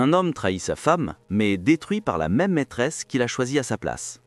Un homme trahit sa femme, mais est détruit par la même maîtresse qu'il a choisie à sa place.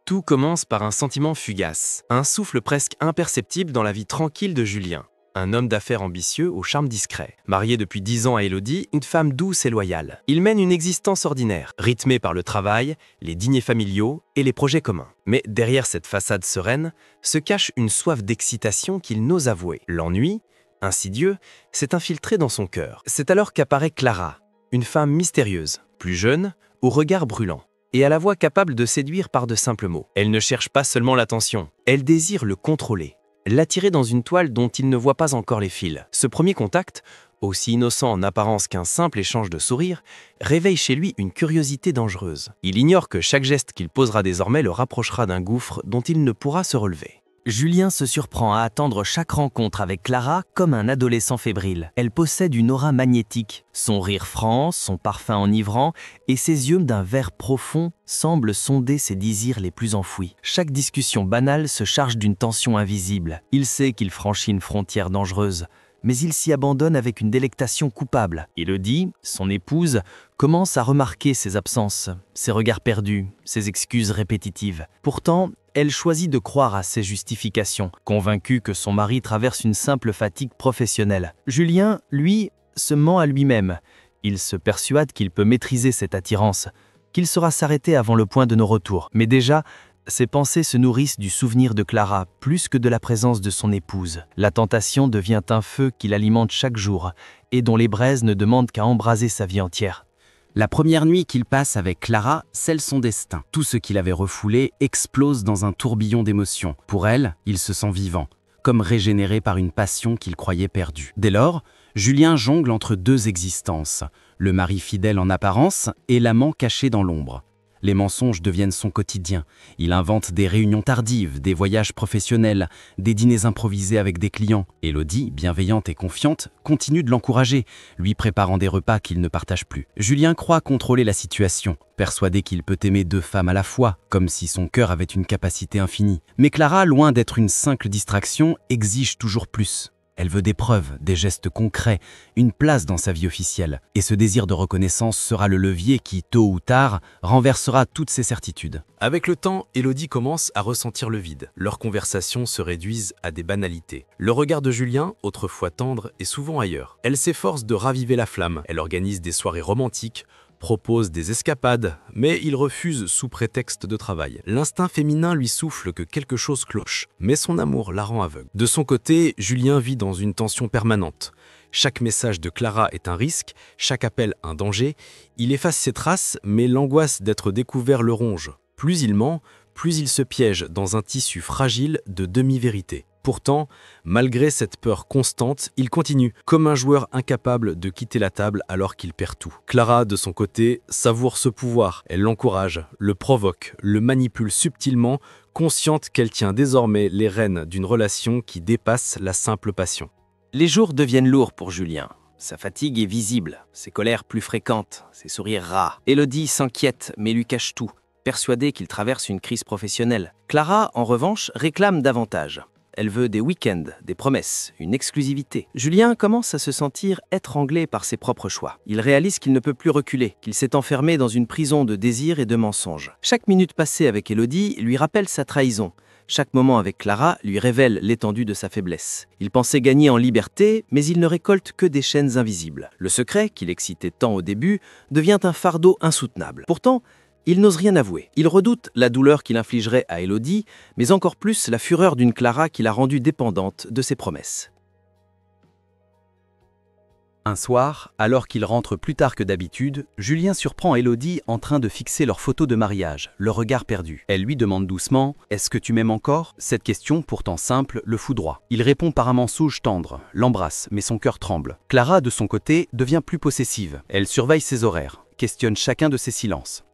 Tout commence par un sentiment fugace, un souffle presque imperceptible dans la vie tranquille de Julien. Un homme d'affaires ambitieux au charme discret. Marié depuis 10 ans à Élodie, une femme douce et loyale. Il mène une existence ordinaire, rythmée par le travail, les dîners familiaux et les projets communs. Mais derrière cette façade sereine, se cache une soif d'excitation qu'il n'ose avouer. L'ennui, insidieux, s'est infiltré dans son cœur. C'est alors qu'apparaît Clara, une femme mystérieuse, plus jeune, au regard brûlant, et à la voix capable de séduire par de simples mots. Elle ne cherche pas seulement l'attention, elle désire le contrôler, l'attirer dans une toile dont il ne voit pas encore les fils. Ce premier contact, aussi innocent en apparence qu'un simple échange de sourires, réveille chez lui une curiosité dangereuse. Il ignore que chaque geste qu'il posera désormais le rapprochera d'un gouffre dont il ne pourra se relever. Julien se surprend à attendre chaque rencontre avec Clara comme un adolescent fébrile. Elle possède une aura magnétique. Son rire franc, son parfum enivrant et ses yeux d'un vert profond semblent sonder ses désirs les plus enfouis. Chaque discussion banale se charge d'une tension invisible. Il sait qu'il franchit une frontière dangereuse, mais il s'y abandonne avec une délectation coupable. Élodie, son épouse, commence à remarquer ses absences, ses regards perdus, ses excuses répétitives. Pourtant, elle choisit de croire à ses justifications, convaincue que son mari traverse une simple fatigue professionnelle. Julien, lui, se ment à lui-même. Il se persuade qu'il peut maîtriser cette attirance, qu'il saura s'arrêter avant le point de non-retour. Mais déjà, ses pensées se nourrissent du souvenir de Clara, plus que de la présence de son épouse. La tentation devient un feu qu'il alimente chaque jour, et dont les braises ne demandent qu'à embraser sa vie entière. La première nuit qu'il passe avec Clara scelle son destin. Tout ce qu'il avait refoulé explose dans un tourbillon d'émotions. Pour elle, il se sent vivant, comme régénéré par une passion qu'il croyait perdue. Dès lors, Julien jongle entre deux existences, le mari fidèle en apparence et l'amant caché dans l'ombre. Les mensonges deviennent son quotidien. Il invente des réunions tardives, des voyages professionnels, des dîners improvisés avec des clients. Élodie, bienveillante et confiante, continue de l'encourager, lui préparant des repas qu'il ne partage plus. Julien croit contrôler la situation, persuadé qu'il peut aimer deux femmes à la fois, comme si son cœur avait une capacité infinie. Mais Clara, loin d'être une simple distraction, exige toujours plus. Elle veut des preuves, des gestes concrets, une place dans sa vie officielle. Et ce désir de reconnaissance sera le levier qui, tôt ou tard, renversera toutes ses certitudes. Avec le temps, Élodie commence à ressentir le vide. Leurs conversations se réduisent à des banalités. Le regard de Julien, autrefois tendre, est souvent ailleurs. Elle s'efforce de raviver la flamme. Elle organise des soirées romantiques, propose des escapades, mais il refuse sous prétexte de travail. L'instinct féminin lui souffle que quelque chose cloche, mais son amour la rend aveugle. De son côté, Julien vit dans une tension permanente. Chaque message de Clara est un risque, chaque appel un danger. Il efface ses traces, mais l'angoisse d'être découvert le ronge. Plus il ment, plus il se piège dans un tissu fragile de demi-vérité. Pourtant, malgré cette peur constante, il continue, comme un joueur incapable de quitter la table alors qu'il perd tout. Clara, de son côté, savoure ce pouvoir. Elle l'encourage, le provoque, le manipule subtilement, consciente qu'elle tient désormais les rênes d'une relation qui dépasse la simple passion. Les jours deviennent lourds pour Julien. Sa fatigue est visible, ses colères plus fréquentes, ses sourires rares. Élodie s'inquiète mais lui cache tout, persuadée qu'il traverse une crise professionnelle. Clara, en revanche, réclame davantage. Elle veut des week-ends, des promesses, une exclusivité. Julien commence à se sentir étranglé par ses propres choix. Il réalise qu'il ne peut plus reculer, qu'il s'est enfermé dans une prison de désirs et de mensonges. Chaque minute passée avec Élodie lui rappelle sa trahison. Chaque moment avec Clara lui révèle l'étendue de sa faiblesse. Il pensait gagner en liberté, mais il ne récolte que des chaînes invisibles. Le secret, qui l'excitait tant au début, devient un fardeau insoutenable. Pourtant, il n'ose rien avouer. Il redoute la douleur qu'il infligerait à Élodie, mais encore plus la fureur d'une Clara qui l'a rendue dépendante de ses promesses. Un soir, alors qu'il rentre plus tard que d'habitude, Julien surprend Élodie en train de fixer leur photo de mariage, le regard perdu. Elle lui demande doucement « Est-ce que tu m'aimes encore ?» Cette question, pourtant simple, le foudroie. Il répond par un mensonge tendre, l'embrasse, mais son cœur tremble. Clara, de son côté, devient plus possessive. Elle surveille ses horaires, questionne chacun de ses silences.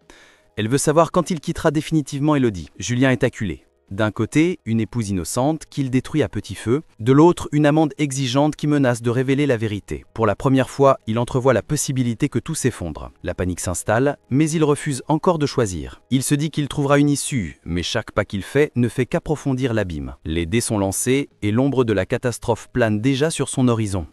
Elle veut savoir quand il quittera définitivement Élodie. Julien est acculé. D'un côté, une épouse innocente qu'il détruit à petit feu. De l'autre, une amante exigeante qui menace de révéler la vérité. Pour la première fois, il entrevoit la possibilité que tout s'effondre. La panique s'installe, mais il refuse encore de choisir. Il se dit qu'il trouvera une issue, mais chaque pas qu'il fait ne fait qu'approfondir l'abîme. Les dés sont lancés et l'ombre de la catastrophe plane déjà sur son horizon.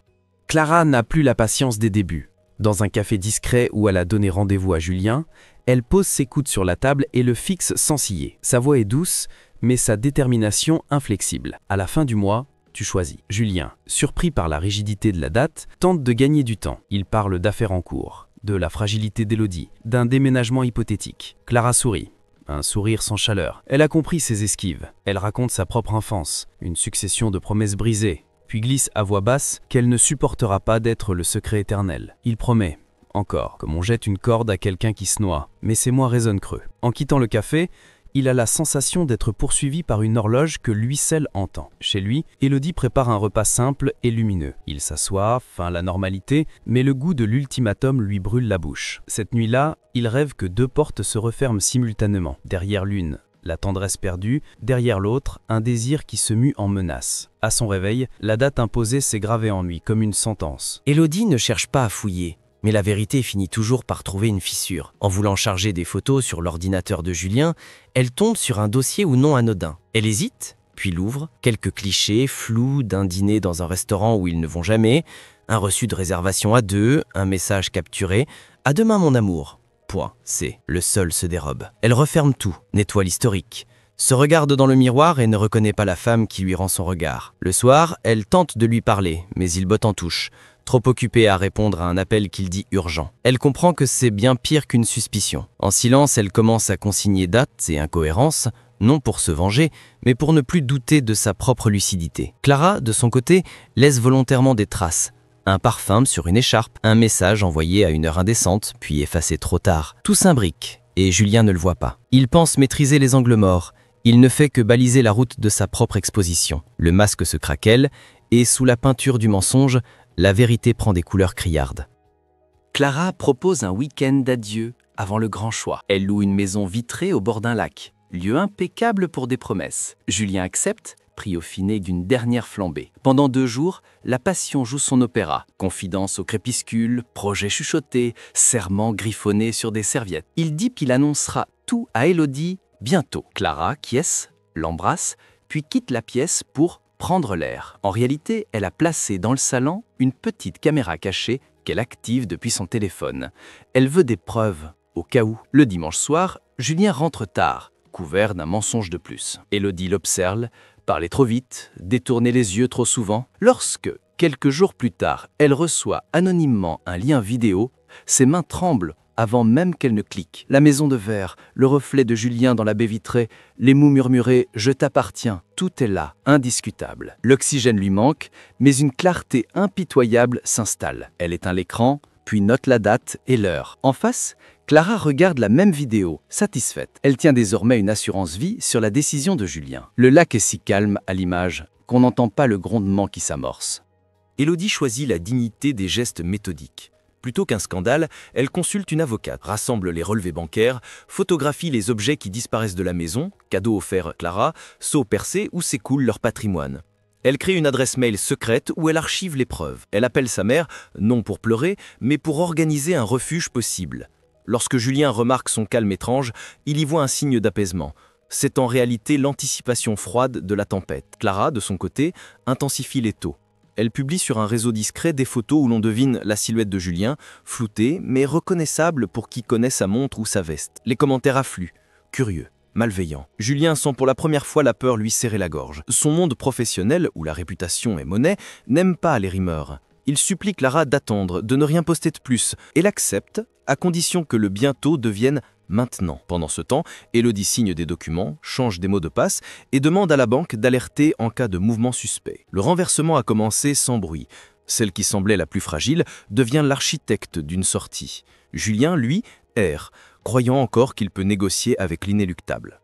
Clara n'a plus la patience des débuts. Dans un café discret où elle a donné rendez-vous à Julien, elle pose ses coudes sur la table et le fixe sans ciller. Sa voix est douce, mais sa détermination inflexible. À la fin du mois, tu choisis. Julien, surpris par la rigidité de la date, tente de gagner du temps. Il parle d'affaires en cours, de la fragilité d'Élodie, d'un déménagement hypothétique. Clara sourit. Un sourire sans chaleur. Elle a compris ses esquives. Elle raconte sa propre enfance, une succession de promesses brisées, puis glisse à voix basse qu'elle ne supportera pas d'être le secret éternel. Il promet, encore, comme on jette une corde à quelqu'un qui se noie, mais ses mots résonnent creux. En quittant le café, il a la sensation d'être poursuivi par une horloge que lui seul entend. Chez lui, Élodie prépare un repas simple et lumineux. Il s'assoit, feint la normalité, mais le goût de l'ultimatum lui brûle la bouche. Cette nuit-là, il rêve que deux portes se referment simultanément. Derrière l'une, la tendresse perdue, derrière l'autre, un désir qui se mue en menace. À son réveil, la date imposée s'est gravée en lui comme une sentence. Élodie ne cherche pas à fouiller, mais la vérité finit toujours par trouver une fissure. En voulant charger des photos sur l'ordinateur de Julien, elle tombe sur un dossier ou non anodin. Elle hésite, puis l'ouvre. Quelques clichés flous d'un dîner dans un restaurant où ils ne vont jamais, un reçu de réservation à deux, un message capturé. « À demain mon amour ». Point. C'est. Le sol se dérobe. Elle referme tout, nettoie l'historique, se regarde dans le miroir et ne reconnaît pas la femme qui lui rend son regard. Le soir, elle tente de lui parler, mais il botte en touche, trop occupée à répondre à un appel qu'il dit urgent. Elle comprend que c'est bien pire qu'une suspicion. En silence, elle commence à consigner dates et incohérences, non pour se venger, mais pour ne plus douter de sa propre lucidité. Clara, de son côté, laisse volontairement des traces. Un parfum sur une écharpe, un message envoyé à une heure indécente, puis effacé trop tard. Tout s'imbrique, et Julien ne le voit pas. Il pense maîtriser les angles morts. Il ne fait que baliser la route de sa propre exposition. Le masque se craquelle, et sous la peinture du mensonge, la vérité prend des couleurs criardes. Clara propose un week-end d'adieu avant le grand choix. Elle loue une maison vitrée au bord d'un lac, lieu impeccable pour des promesses. Julien accepte, pris au finet d'une dernière flambée. Pendant 2 jours, la passion joue son opéra. Confidence au crépuscule, projets chuchotés, serments griffonnés sur des serviettes. Il dit qu'il annoncera tout à Élodie bientôt. Clara quiesce, l'embrasse, puis quitte la pièce pour prendre l'air. En réalité, elle a placé dans le salon une petite caméra cachée qu'elle active depuis son téléphone. Elle veut des preuves, au cas où. Le dimanche soir, Julien rentre tard, couvert d'un mensonge de plus. Élodie l'observe, parler trop vite, détourner les yeux trop souvent. Lorsque, quelques jours plus tard, elle reçoit anonymement un lien vidéo, ses mains tremblent avant même qu'elle ne clique. La maison de verre, le reflet de Julien dans la baie vitrée, les mots murmurés « Je t'appartiens », tout est là, indiscutable. L'oxygène lui manque, mais une clarté impitoyable s'installe. Elle éteint l'écran, puis note la date et l'heure. En face, Clara regarde la même vidéo, satisfaite. Elle tient désormais une assurance vie sur la décision de Julien. Le lac est si calme à l'image qu'on n'entend pas le grondement qui s'amorce. Élodie choisit la dignité des gestes méthodiques. Plutôt qu'un scandale, elle consulte une avocate, rassemble les relevés bancaires, photographie les objets qui disparaissent de la maison, cadeaux offerts Clara, seaux percés où s'écoule leur patrimoine. Elle crée une adresse mail secrète où elle archive les preuves. Elle appelle sa mère, non pour pleurer, mais pour organiser un refuge possible. Lorsque Julien remarque son calme étrange, il y voit un signe d'apaisement. C'est en réalité l'anticipation froide de la tempête. Clara, de son côté, intensifie les taux. Elle publie sur un réseau discret des photos où l'on devine la silhouette de Julien, floutée, mais reconnaissable pour qui connaît sa montre ou sa veste. Les commentaires affluent, curieux, malveillants. Julien sent pour la première fois la peur lui serrer la gorge. Son monde professionnel, où la réputation est monnaie, n'aime pas les rimeurs. Il supplie Clara d'attendre, de ne rien poster de plus, et l'accepte, à condition que le bientôt devienne maintenant. Pendant ce temps, Élodie signe des documents, change des mots de passe et demande à la banque d'alerter en cas de mouvement suspect. Le renversement a commencé sans bruit. Celle qui semblait la plus fragile devient l'architecte d'une sortie. Julien, lui, erre, croyant encore qu'il peut négocier avec l'inéluctable.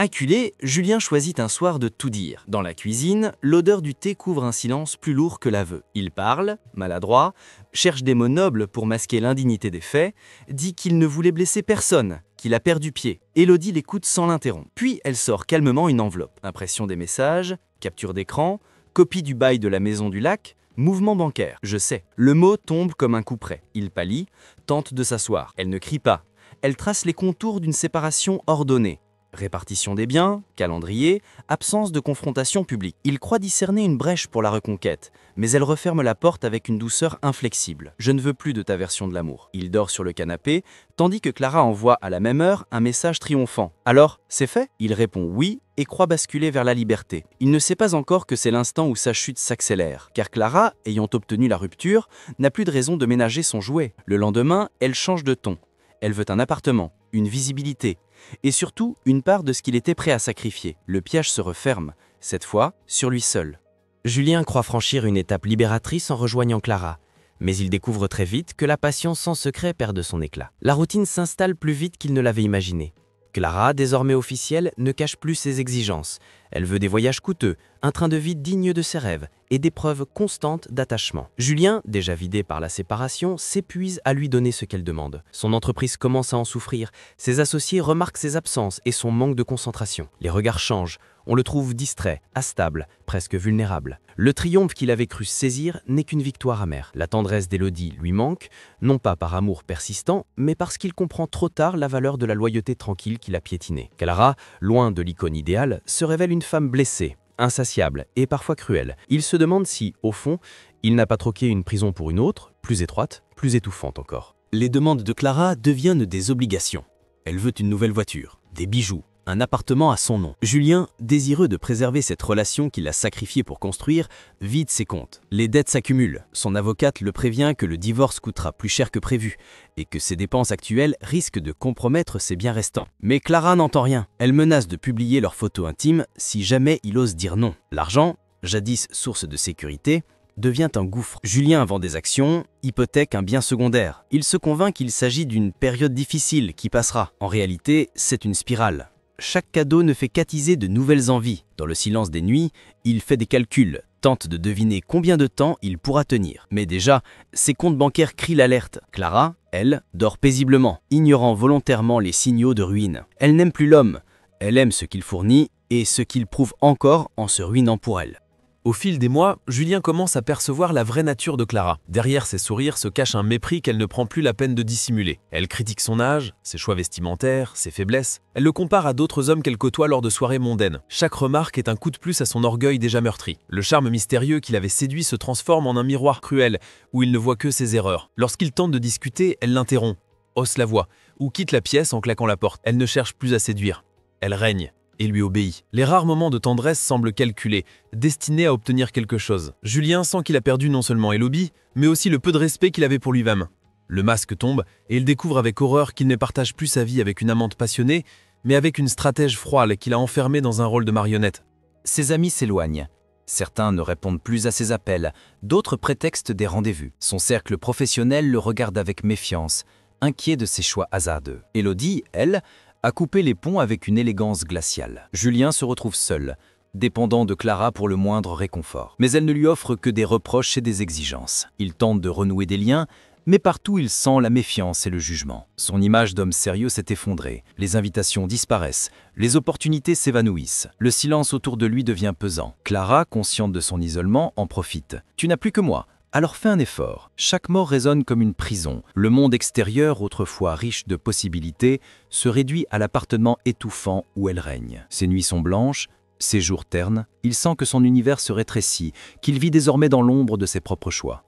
Acculé, Julien choisit un soir de tout dire. Dans la cuisine, l'odeur du thé couvre un silence plus lourd que l'aveu. Il parle, maladroit, cherche des mots nobles pour masquer l'indignité des faits, dit qu'il ne voulait blesser personne, qu'il a perdu pied. Élodie l'écoute sans l'interrompre. Puis elle sort calmement une enveloppe. Impression des messages, capture d'écran, copie du bail de la maison du lac, mouvement bancaire. Je sais. Le mot tombe comme un coup près. Il pâlit, tente de s'asseoir. Elle ne crie pas. Elle trace les contours d'une séparation ordonnée. Répartition des biens, calendrier, absence de confrontation publique. Il croit discerner une brèche pour la reconquête, mais elle referme la porte avec une douceur inflexible. « Je ne veux plus de ta version de l'amour ». Il dort sur le canapé, tandis que Clara envoie à la même heure un message triomphant. « Alors, c'est fait ?» Il répond oui et croit basculer vers la liberté. Il ne sait pas encore que c'est l'instant où sa chute s'accélère, car Clara, ayant obtenu la rupture, n'a plus de raison de ménager son jouet. Le lendemain, elle change de ton. Elle veut un appartement, une visibilité, et surtout une part de ce qu'il était prêt à sacrifier. Le piège se referme, cette fois sur lui seul. Julien croit franchir une étape libératrice en rejoignant Clara, mais il découvre très vite que la passion sans secret perd de son éclat. La routine s'installe plus vite qu'il ne l'avait imaginé. Clara, désormais officielle, ne cache plus ses exigences. Elle veut des voyages coûteux, un train de vie digne de ses rêves et des preuves constantes d'attachement. Julien, déjà vidé par la séparation, s'épuise à lui donner ce qu'elle demande. Son entreprise commence à en souffrir, ses associés remarquent ses absences et son manque de concentration. Les regards changent, on le trouve distrait, instable, presque vulnérable. Le triomphe qu'il avait cru saisir n'est qu'une victoire amère. La tendresse d'Élodie lui manque, non pas par amour persistant, mais parce qu'il comprend trop tard la valeur de la loyauté tranquille qu'il a piétinée. Clara, loin de l'icône idéale, se révèle une femme blessée, insatiable et parfois cruelle. Il se demande si, au fond, il n'a pas troqué une prison pour une autre, plus étroite, plus étouffante encore. Les demandes de Clara deviennent des obligations. Elle veut une nouvelle voiture, des bijoux, un appartement à son nom. Julien, désireux de préserver cette relation qu'il a sacrifiée pour construire, vide ses comptes. Les dettes s'accumulent. Son avocate le prévient que le divorce coûtera plus cher que prévu et que ses dépenses actuelles risquent de compromettre ses biens restants. Mais Clara n'entend rien. Elle menace de publier leurs photos intimes si jamais il ose dire non. L'argent, jadis source de sécurité, devient un gouffre. Julien vend des actions, hypothèque un bien secondaire. Il se convainc qu'il s'agit d'une période difficile qui passera. En réalité, c'est une spirale. Chaque cadeau ne fait qu'attiser de nouvelles envies. Dans le silence des nuits, il fait des calculs, tente de deviner combien de temps il pourra tenir. Mais déjà, ses comptes bancaires crient l'alerte. Clara, elle, dort paisiblement, ignorant volontairement les signaux de ruine. Elle n'aime plus l'homme, elle aime ce qu'il fournit et ce qu'il prouve encore en se ruinant pour elle. Au fil des mois, Julien commence à percevoir la vraie nature de Clara. Derrière ses sourires se cache un mépris qu'elle ne prend plus la peine de dissimuler. Elle critique son âge, ses choix vestimentaires, ses faiblesses. Elle le compare à d'autres hommes qu'elle côtoie lors de soirées mondaines. Chaque remarque est un coup de plus à son orgueil déjà meurtri. Le charme mystérieux qui l'avait séduit se transforme en un miroir cruel où il ne voit que ses erreurs. Lorsqu'il tente de discuter, elle l'interrompt, hausse la voix ou quitte la pièce en claquant la porte. Elle ne cherche plus à séduire. Elle règne et lui obéit. Les rares moments de tendresse semblent calculés, destinés à obtenir quelque chose. Julien sent qu'il a perdu non seulement Élodie, mais aussi le peu de respect qu'il avait pour lui-même. Le masque tombe, et il découvre avec horreur qu'il ne partage plus sa vie avec une amante passionnée, mais avec une stratège froide qu'il a enfermée dans un rôle de marionnette. Ses amis s'éloignent. Certains ne répondent plus à ses appels, d'autres prétextent des rendez-vous. Son cercle professionnel le regarde avec méfiance, inquiet de ses choix hasardeux. Élodie, elle, a coupé les ponts avec une élégance glaciale. Julien se retrouve seul, dépendant de Clara pour le moindre réconfort. Mais elle ne lui offre que des reproches et des exigences. Il tente de renouer des liens, mais partout il sent la méfiance et le jugement. Son image d'homme sérieux s'est effondrée, les invitations disparaissent, les opportunités s'évanouissent, le silence autour de lui devient pesant. Clara, consciente de son isolement, en profite. « Tu n'as plus que moi. Alors fais un effort. » Chaque mot résonne comme une prison. Le monde extérieur, autrefois riche de possibilités, se réduit à l'appartement étouffant où elle règne. Ses nuits sont blanches, ses jours ternes. Il sent que son univers se rétrécit, qu'il vit désormais dans l'ombre de ses propres choix.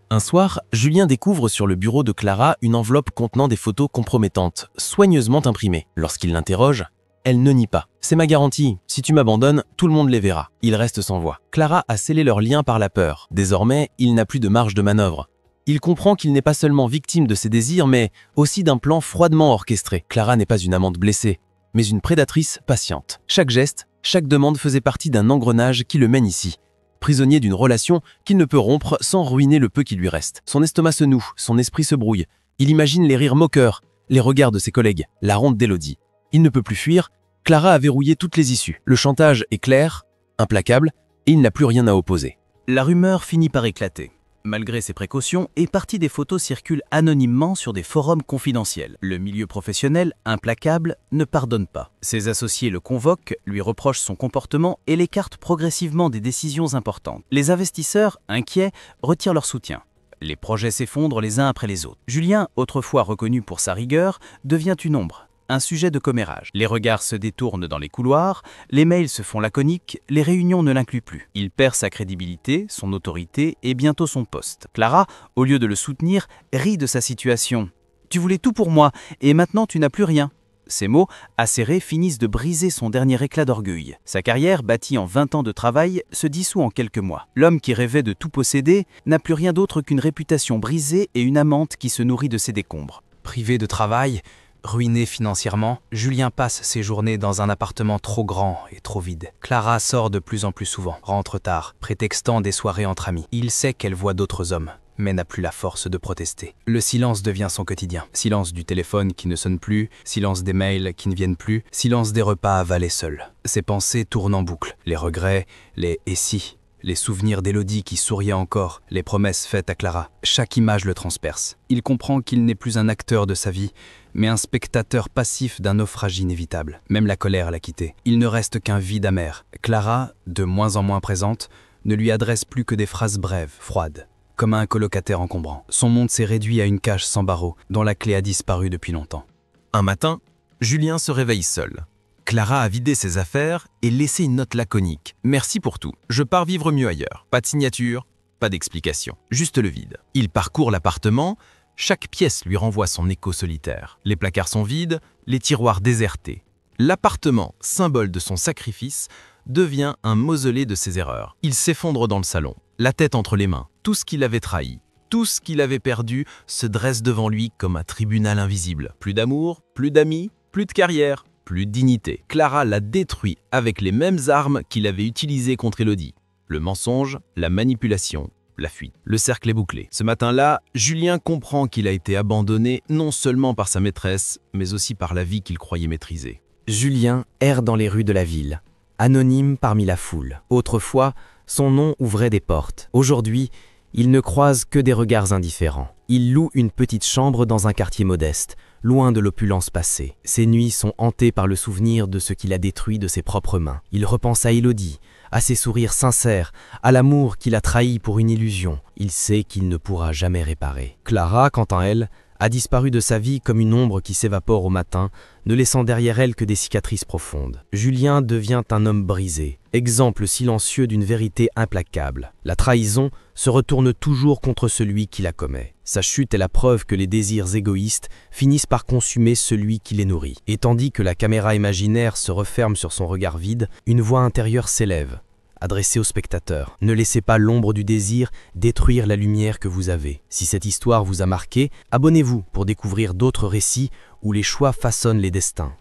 Un soir, Julien découvre sur le bureau de Clara une enveloppe contenant des photos compromettantes, soigneusement imprimées. Lorsqu'il l'interroge, elle ne nie pas. « C'est ma garantie, si tu m'abandonnes, tout le monde les verra. » Il reste sans voix. Clara a scellé leur lien par la peur. Désormais, il n'a plus de marge de manœuvre. Il comprend qu'il n'est pas seulement victime de ses désirs, mais aussi d'un plan froidement orchestré. Clara n'est pas une amante blessée, mais une prédatrice patiente. Chaque geste, chaque demande faisait partie d'un engrenage qui le mène ici. Prisonnier d'une relation qu'il ne peut rompre sans ruiner le peu qui lui reste. Son estomac se noue, son esprit se brouille. Il imagine les rires moqueurs, les regards de ses collègues, la honte d'Élodie. Il ne peut plus fuir. Clara a verrouillé toutes les issues. Le chantage est clair, implacable, et il n'a plus rien à opposer. La rumeur finit par éclater. Malgré ses précautions, et partie des photos circulent anonymement sur des forums confidentiels. Le milieu professionnel, implacable, ne pardonne pas. Ses associés le convoquent, lui reprochent son comportement et l'écartent progressivement des décisions importantes. Les investisseurs, inquiets, retirent leur soutien. Les projets s'effondrent les uns après les autres. Julien, autrefois reconnu pour sa rigueur, devient une ombre. un sujet de commérage. Les regards se détournent dans les couloirs, les mails se font laconiques, les réunions ne l'incluent plus. Il perd sa crédibilité, son autorité et bientôt son poste. Clara, au lieu de le soutenir, rit de sa situation. « Tu voulais tout pour moi, et maintenant tu n'as plus rien ». Ces mots, acérés, finissent de briser son dernier éclat d'orgueil. Sa carrière, bâtie en 20 ans de travail, se dissout en quelques mois. L'homme qui rêvait de tout posséder n'a plus rien d'autre qu'une réputation brisée et une amante qui se nourrit de ses décombres. Privé de travail, ruiné financièrement, Julien passe ses journées dans un appartement trop grand et trop vide. Clara sort de plus en plus souvent, rentre tard, prétextant des soirées entre amis. Il sait qu'elle voit d'autres hommes, mais n'a plus la force de protester. Le silence devient son quotidien. Silence du téléphone qui ne sonne plus, silence des mails qui ne viennent plus, silence des repas avalés seuls. Ses pensées tournent en boucle. Les regrets, les « et si », les souvenirs d'Élodie qui souriait encore, les promesses faites à Clara. Chaque image le transperce. Il comprend qu'il n'est plus un acteur de sa vie, mais un spectateur passif d'un naufrage inévitable. Même la colère l'a quitté. Il ne reste qu'un vide amer. Clara, de moins en moins présente, ne lui adresse plus que des phrases brèves, froides, comme un colocataire encombrant. Son monde s'est réduit à une cage sans barreaux, dont la clé a disparu depuis longtemps. Un matin, Julien se réveille seul. Clara a vidé ses affaires et laissé une note laconique. « Merci pour tout. Je pars vivre mieux ailleurs. » Pas de signature, pas d'explication. Juste le vide. Il parcourt l'appartement. Chaque pièce lui renvoie son écho solitaire. Les placards sont vides, les tiroirs désertés. L'appartement, symbole de son sacrifice, devient un mausolée de ses erreurs. Il s'effondre dans le salon, la tête entre les mains. Tout ce qu'il avait trahi, tout ce qu'il avait perdu se dresse devant lui comme un tribunal invisible. Plus d'amour, plus d'amis, plus de carrière, plus de dignité. Clara l'a détruit avec les mêmes armes qu'il avait utilisées contre Élodie. Le mensonge, la manipulation, la fuite. Le cercle est bouclé. Ce matin-là, Julien comprend qu'il a été abandonné non seulement par sa maîtresse, mais aussi par la vie qu'il croyait maîtriser. Julien erre dans les rues de la ville, anonyme parmi la foule. Autrefois, son nom ouvrait des portes. Aujourd'hui, il ne croise que des regards indifférents. Il loue une petite chambre dans un quartier modeste, loin de l'opulence passée. Ses nuits sont hantées par le souvenir de ce qu'il a détruit de ses propres mains. Il repense à Élodie, à ses sourires sincères, à l'amour qu'il a trahi pour une illusion. Il sait qu'il ne pourra jamais réparer. Clara, quant à elle, a disparu de sa vie comme une ombre qui s'évapore au matin, ne laissant derrière elle que des cicatrices profondes. Julien devient un homme brisé, exemple silencieux d'une vérité implacable. La trahison se retourne toujours contre celui qui la commet. Sa chute est la preuve que les désirs égoïstes finissent par consumer celui qui les nourrit. Et tandis que la caméra imaginaire se referme sur son regard vide, une voix intérieure s'élève, adressée au spectateur. Ne laissez pas l'ombre du désir détruire la lumière que vous avez. Si cette histoire vous a marqué, abonnez-vous pour découvrir d'autres récits où les choix façonnent les destins.